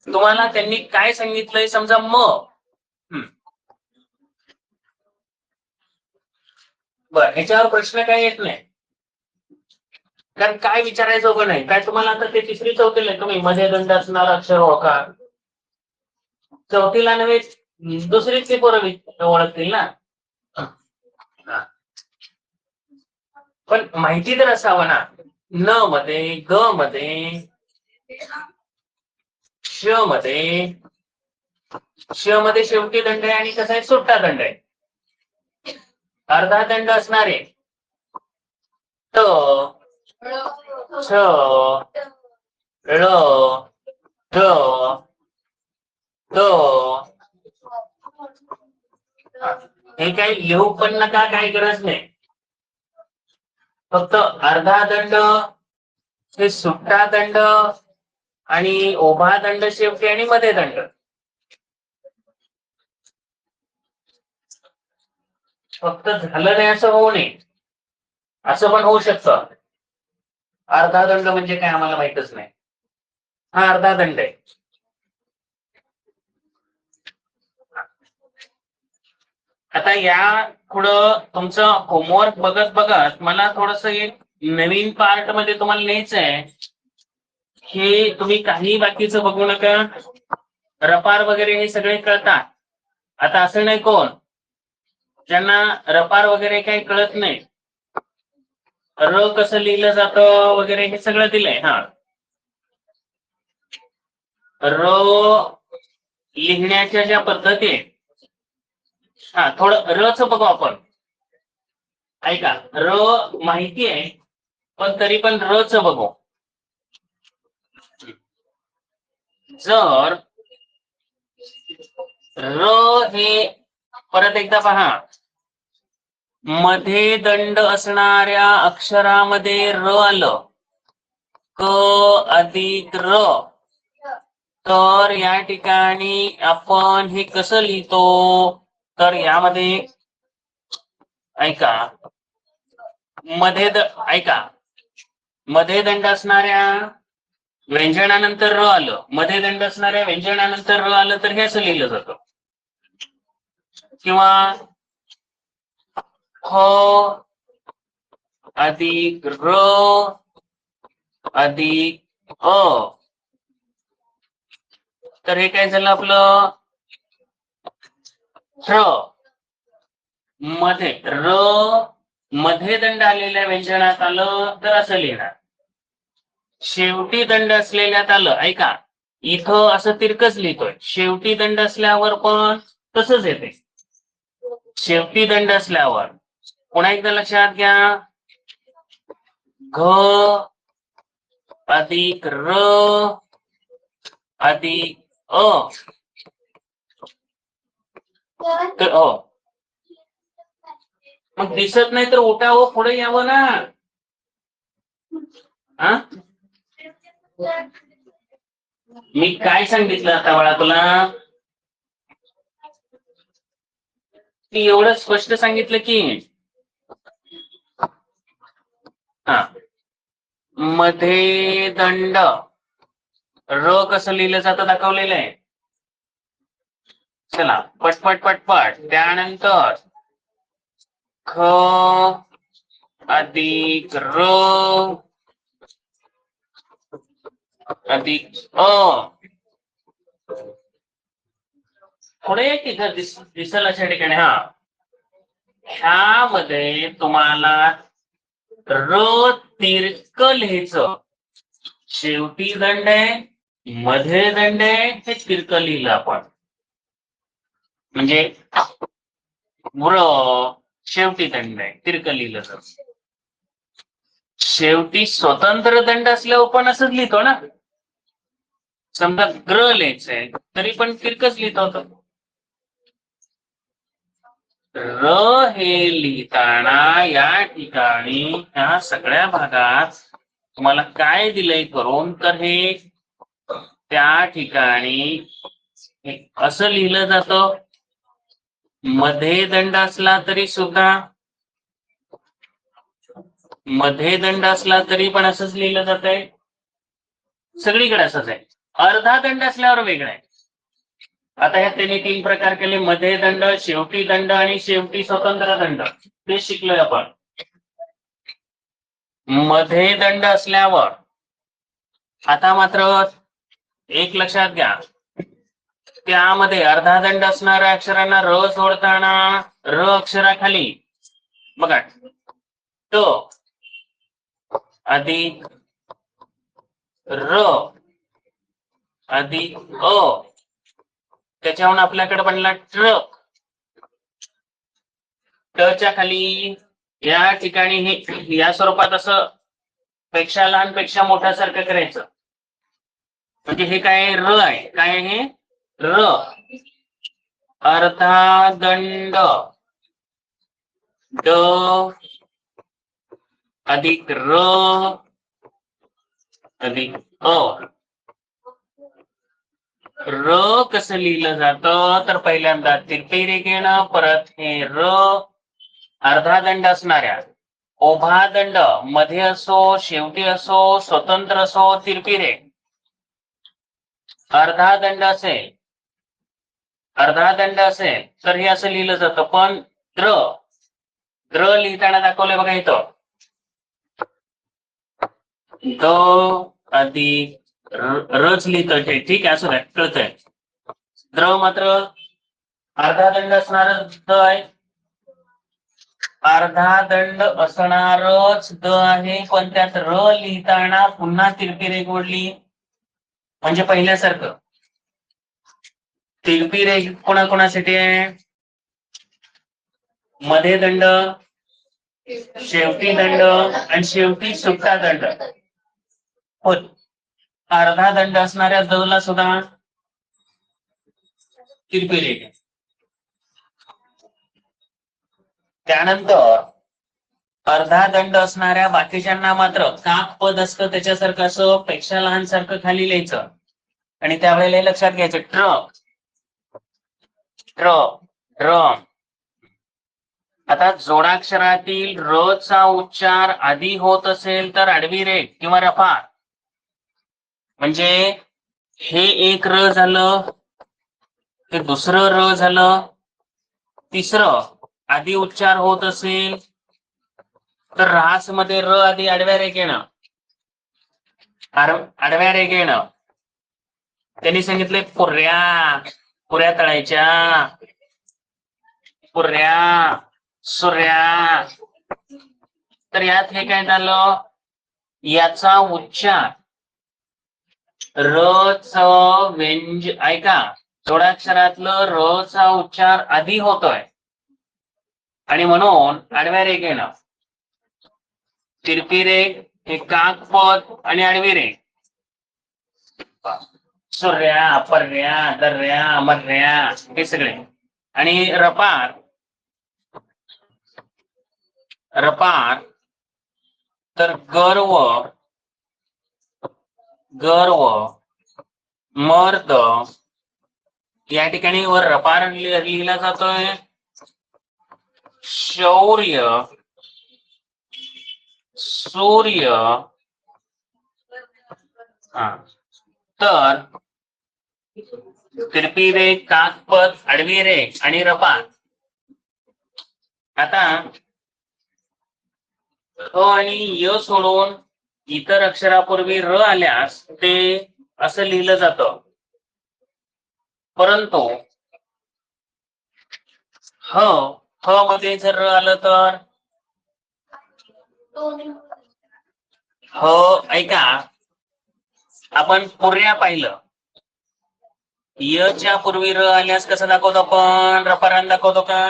तुम्हाला त्यांनी काय सांगितलंय? समजा म, बर, ह्याच्यावर प्रश्न काय येत नाही, कारण काय विचारायचं वगैरे नाही. काय तुम्हाला आता ते तिसरी चौथीला तुम्ही मध्ये दंड असणार अक्षर ओळखा. चौथीला नव्हे, दुसरीच ते पोरं ओळखतील ना. पण माहिती तर असावं ना. न मध्ये, ग मध्ये, श मध्ये, श मध्ये शेवटी दंड आहे आणि कसा आहे? सुट्टा दंड आहे. अर्धा दंड असणारे त, छ, ळ, ढ, द, हे काही लिहू पण नका, काही गरज नाही. फक्त अर्धा दंड, हे सुट्टा दंड आणि उभा दंड शेवटी आणि मध्ये दंड. फक्त झालं नाही असं होऊ नये, असं पण होऊ शकतं. अर्धा दंड म्हणजे काय आम्हाला माहितच नाही. हा अर्धा दंड आहे. आता या पुढं तुमचं होमवर्क बघत बघत मला थोडस एक नवीन पार्ट मध्ये तुम्हाला न्यायचं आहे. हे तुम्ही काही बाकीचं बघू नका. रपार वगैरे हे सगळे कळतात. आता असं नाही कोण ज्यांना रपार वगैरे काही कळत नाही, र कसं लिहिलं जातं वगैरे हे सगळं दिलंय. हा, र लिहिण्याच्या ज्या पद्धती आहेत, हा थोडं रच बघू आपण. ऐका, र माहिती आहे पण तरी पण रच बघू. जर र हे परत एकदा पहा, मध्ये दंड असणाऱ्या अक्षरामध्ये र आलं, क अधिक र, तर या ठिकाणी आपण हे कसं लिहितो? तर यामध्ये ऐका, ऐका, मध्ये दंड असणाऱ्या व्यंजनानंतर र आलं, मध्ये दंड असणाऱ्या व्यंजनानंतर र आलं तर हे असं लिहिलं जातं. किंवा फ अधिक र अधिक अ. तर हे काय झालं आपलं र मध्ये र मध्ये दंड आलेल्या व्यंजनात आलं तर असं लिहिणार. शेवटी दंड असलेल्यात आलं, ऐका इथं असं तिरकच लिहितोय. शेवटी दंड असल्यावर पण तसंच येते. शेवटी दंड असल्यावर पुन्हा एकदा लक्षात घ्या. घ अधिक र अधिक अ तर अ. मग दिसत नाही तर उठावं, पुढे यावं ना. हा मी काय सांगितलं आता बाळा तुला? ती एवढं स्पष्ट सांगितलं की हा मध्ये दंड र कसं लिहिलं जातं दाखवलेलं आहे. चला पटपट पटपट. त्यानंतर ख अधिक र अधिक अ. पुढे तिथं दिसल अशा ठिकाणी हा ह्यामध्ये तुम्हाला र तिरक लिहायचं. शेवटी दंड आहे, मध्ये दंड आहे, हे तिरक लिहिलं आपण. म्हणजे व्र शेवटी दंड आहे, तिरक लिहिलं तर. शेवटी स्वतंत्र दंड असल्यावर पण असंच लिहितो ना. समजा ग्र लिहायचंय तरी पण तिरकच लिहित होतं. र हे लिहिताना या ठिकाणी ह्या सगळ्या भागात तुम्हाला काय दिलंय करून, तर हे त्या ठिकाणी असं लिहिलं जातं. मध्ये दंड असला तरी सुद्धा मध्ये दंड असला तरी पण असंच लिहिलं जात आहे. सगळीकडे असंच आहे. अर्धा दंड असल्यावर वेगळं आहे. आता ह्या त्यांनी 3 प्रकार केले. मध्ये दंड, शेवटी दंड आणि शेवटी स्वतंत्र दंड. ते शिकलोय आपण. मध्ये दंड असल्यावर आता मात्र एक लक्षात घ्या, त्यामध्ये अर्धा दंड असणाऱ्या अक्षरांना र जोडताना र अक्षराखाली बघा ट अधिक र अधिक अ. त्याच्याहून आपल्याकडे बनला ट्रक. टच्या खाली या ठिकाणी हे या स्वरूपात असं पेक्षा लहान पेक्षा मोठ्यासारखं करायचं. म्हणजे हे काय र आहे, काय आहे र. अर्धा दंड ड अधिक र अधिक अ. र कसं लिहिलं जातं तर पहिल्यांदा तिरपी रेघेनं, परत हे र अर्धा दंड असणाऱ्या उभा दंड मध्ये असो, शेवटी असो, स्वतंत्र असो, तिरपी रेघ. अर्धा दंड असेल तर हे असं लिहिलं जातं. पण द्र लिहिताना दाखवलंय बघा इथं. द अधिक रच लिहितं ते. ठीक आहे, असं काय कळतंय. द्र मात्र अर्धा दंड असणार द आहे. अर्धा दंड असणारच द आहे, पण त्यात र लिहिताना पुन्हा तिरपी रेघ ओढली. म्हणजे पहिल्यासारखं. तिरपी रेघ कोणाकोणासाठी आहे? मध्ये दंड, शेवटी दंड आणि शेवटी सुट्टा दंड. हो, अर्धा दंड असणाऱ्या द ला सुद्धा तिरपी रेघ. त्यानंतर अर्धा दंड असणाऱ्या बाकीच्यांना मात्र काक पद असतं त्याच्यासारखं असं पेक्षा लहान सारखं खाली लिहायचं. आणि त्यावेळेला लक्षात घ्यायचं ट्रक ड्रम. आता जोडाक्षरातील र चा उच्चार आधी होत असेल तर आडवी रेघ किंवा रफा. म्हणजे हे एक र झालं, हे दुसरं र झालं, तिसरं आधी उच्चार होत असेल तर ऱ्हास मध्ये र आधी आडव्या रेघेनं आडव्या रेघेनं त्यांनी सांगितले पुऱ्या पुऱ्या तळायच्या, पुऱ्या सुऱ्या. तर यात हे काय झालं, याचा उच्चार र च ऐका, जोडाक्षरातलं र चा उच्चार आधी होतोय आणि म्हणून आडव्या रेघेनं तिरपी रेघ हे काकपद आणि आडवी रेघ सुर्या पर्या दर्या मर्या हे सगळे. आणि रपार रपार तर गर्व गर्व मर्द या ठिकाणी वर रपार लिहिला जातोय. शौर्य सूर्य तर तिरपी रेघ काकपद आडवी रेघ आणि रपार. आता अ आणि य सोडून इतर अक्षरापूर्वी र आल्यास ते असं लिहिलं जातं. परंतु ह मध्ये जर र आलं तर ऐका, आपण पुऱ्या पाहिलं, य च्या पूर्वी र आल्यास कसं दाखवतो आपण, रपारान दाखवतो का?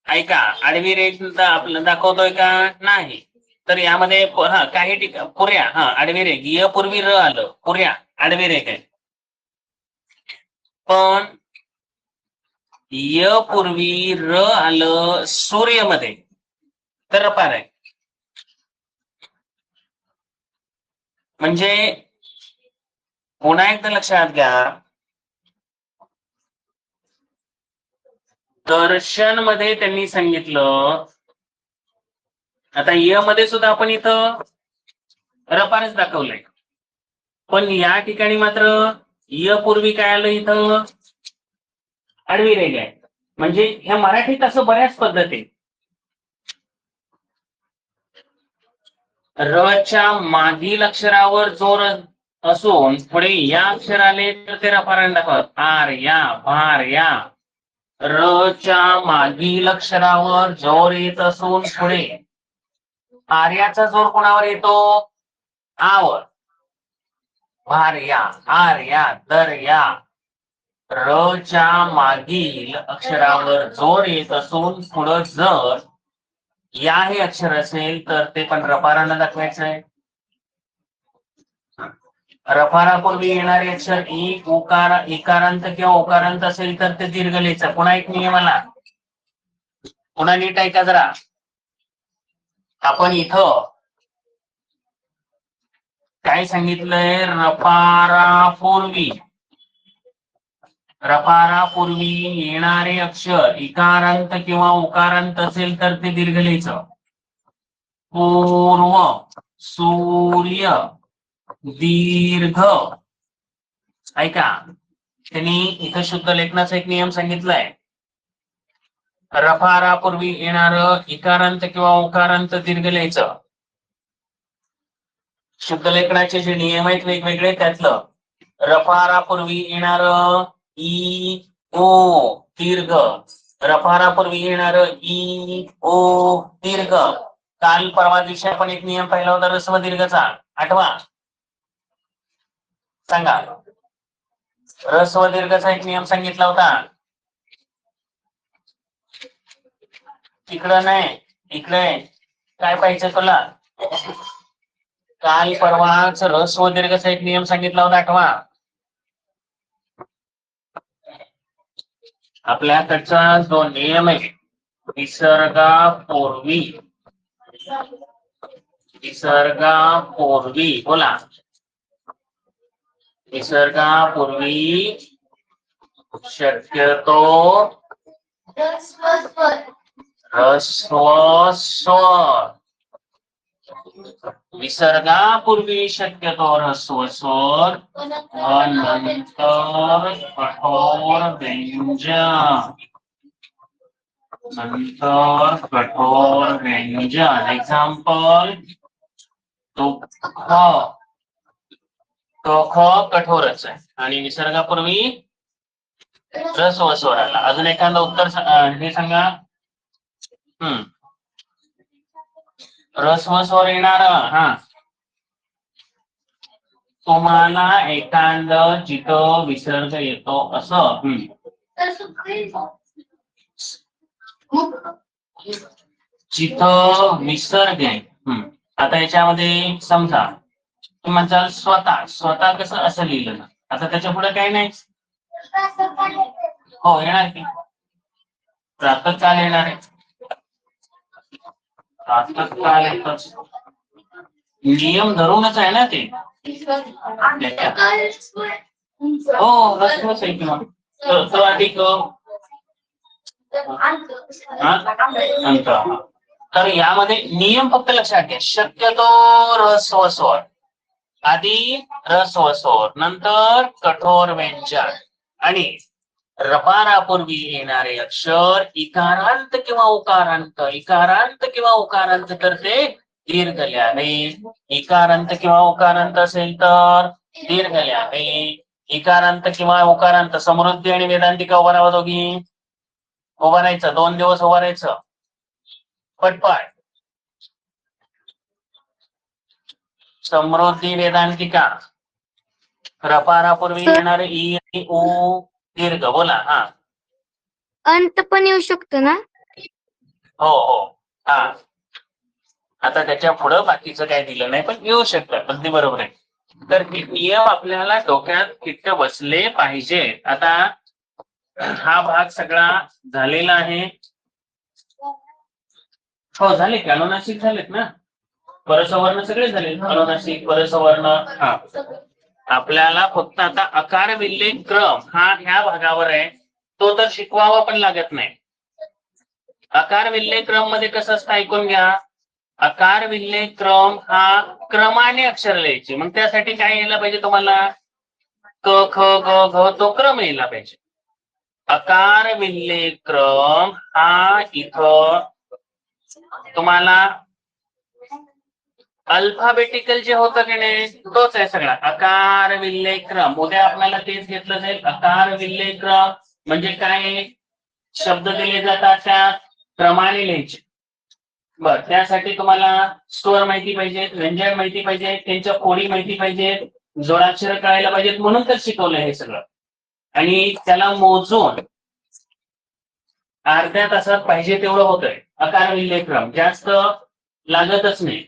ऐका, आडवी रेघ आपलं दाखवतोय का? नाही. तर यामध्ये काही ठिकाण पुऱ्या आडवी रेघ, य पूर्वी र आलं, पुऱ्या आडवी रेघ आहे. पण य पूर्वी र आलं सूर्यमध्ये तर रपार आहे. म्हणजे पुन्हा एकदा लक्षात घ्या, दर्शन मध्ये त्यांनी सांगितलं, आता य मध्ये सुद्धा आपण इथं रपारच दाखवलंय, पण या ठिकाणी मात्र य पूर्वी काय आलं, इथं आडवी रेघ आहे. म्हणजे ह्या मराठीत असं बऱ्याच पद्धती, र च्या मागील अक्षरावर जोर असून पुढे या अक्षराले तर ते रपारान दाखवत. आर्या भार्या, र च्या मागील अक्षरावर जोर येत असून पुढे आर्याचा जोर कोणावर येतो? आवर. भार्या आर्या दर्या, र च्या मागील अक्षरावर जोर येत असून पुढं जर या हे अक्षर असेल तर ते पण रपारानं दाखवायचं आहे. रफारापूर्वी येणारे अक्षर इकारांत किंवा ओकारांत असेल तर ते दीर्घ लिहायचं. पुन्हा एक नियम आला, पुन्हा नीट ऐका जरा. आपण इथं काय सांगितलंय, रफारापूर्वी येणारे अक्षर इकारांत किंवा उकारांत असेल तर ते दीर्घ लिहायचं. पूर्व, सूर्य, दीर्घ. ऐका, त्यांनी इथं शुद्ध लेखनाचा एक नियम सांगितलाय, रफारापूर्वी येणार इकारांत किंवा उकारांत दीर्घ लिहायचं. शुद्ध लेखनाचे जे नियम आहेत वेगवेगळे, त्यातलं रफारापूर्वी येणार ई ओ दीर्घ, रफारापूर्वी येणार ई ओ दीर्घ. काल परवा दिवशी आपण एक नियम पाहिला होता ऱ्हस्व दीर्घचा, आठवा सांगा. ऱ्हस्व दीर्घचा एक नियम सांगितला होता. इकडं नाही, इकडे काय पाहिजे तुला? काल परवाच ऱ्हस्व दीर्घचा एक नियम सांगितला होता, आठवा. आपल्याकडचा जो नियम आहे, विसर्गापूर्वी बोला, विसर्गापूर्वी शक्यतो ह्रस्व स्वर, विसर्गापूर्वी शक्यतो ह्रस्व स्वर, नंतर कठोर व्यंजन. नंतर कठोर व्यंजन. एक्झाम्पल तो ख कठोरच आहे आणि विसर्गापूर्वी ह्रस्व स्वर आला. अजून एखादं उत्तर हे सांगा. ह्रस्व स्वर येणार. हा, तुम्हाला एखादं जिथं विसर्ग येतो असं. जिथं विसर्ग आहे. आता याच्यामध्ये समजा तुम्ही म्हणताल स्वतः. स्वतः कसं असं लिहिलं ना, आता त्याच्या पुढे काही नाही. हो, येणार की प्रातःकाल येणार आहे. प्रातःकाल येतच. नियम धरूनच आहे ना ते. हो, रसमच आहे किंवा अधिक अंक. तर यामध्ये नियम फक्त लक्षात घ्या. शक्यतो ह्रस्व स्वर आधी, ह्रस्व स्वर नंतर कठोर व्यंजन आणि रपारापूर्वी येणारे अक्षर इकारांत किंवा उकारांत. इकारांत किंवा उकारांत तर ते दीर्घ लिहावे. इकारांत किंवा उकारांत असेल तर दीर्घ लिहावे. इकारांत किंवा उकारांत. समृद्धी आणि वेदांतिका उभा राहावं दोघी. उभा राहायचं, 2 दिवस उभा राहायचं पटपट. समृद्धी वेदांतिका. रपारापूर्वी येणारे ई आणि उ दीर्घ. बोला. हा, अंत पण येऊ शकतो ना. हो हो. हा, आता त्याच्या पुढं बाकीचं काय दिलं नाही पण येऊ शकतं. अगदी बरोबर आहे. तर हे नियम आपल्याला डोक्यात किट्ट बसले पाहिजे. आता हा भाग सगळा झालेला आहे. हो, झाले की अनुनासिक झालेत ना. परसवर्ण सगळे झाले. अनुनासिक, परसवर्ण. हा, आपल्याला फक्त आता अकार विल्लेख क्रम हा ह्या भागावर आहे. तो तर शिकवावा पण लागत नाही. अकार विल्लेख क्रम मध्ये कसं असतं ऐकून घ्या. अकार विल्लेख क्रम हा क्रमाने अक्षर लिहायचे. मग त्यासाठी काय यायला पाहिजे तुम्हाला. क ख ग घ तो क्रम यायला पाहिजे. अकार विल्लेख क्रम हा इथं तुम्हाला अल्फाबेटिकल जे होतं की नाही तोच आहे सगळा. अकार विल्लेख क्रम. उद्या आपल्याला तेच घेतलं जाईल. अकार विल्लेख क्रम म्हणजे काय. शब्द दिले जातात त्या क्रमाने लिहायचे. बर, त्यासाठी तुम्हाला स्वर माहिती पाहिजेत, व्यंजन माहिती पाहिजे, त्यांच्या कोडी माहिती पाहिजेत, जोडाक्षर कळायला पाहिजेत. म्हणून तर शिकवलं हे सगळं. आणि त्याला मोजून अर्ध्या तासात पाहिजे तेवढं होतंय. अकार विल्लेख क्रम जास्त लागतच नाही.